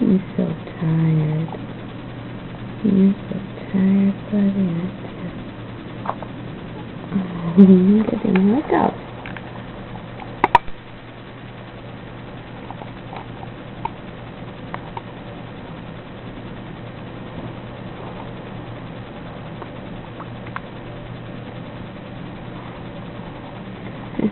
You're so tired. You're so tired, buddy, aren't you? Get in, look up. This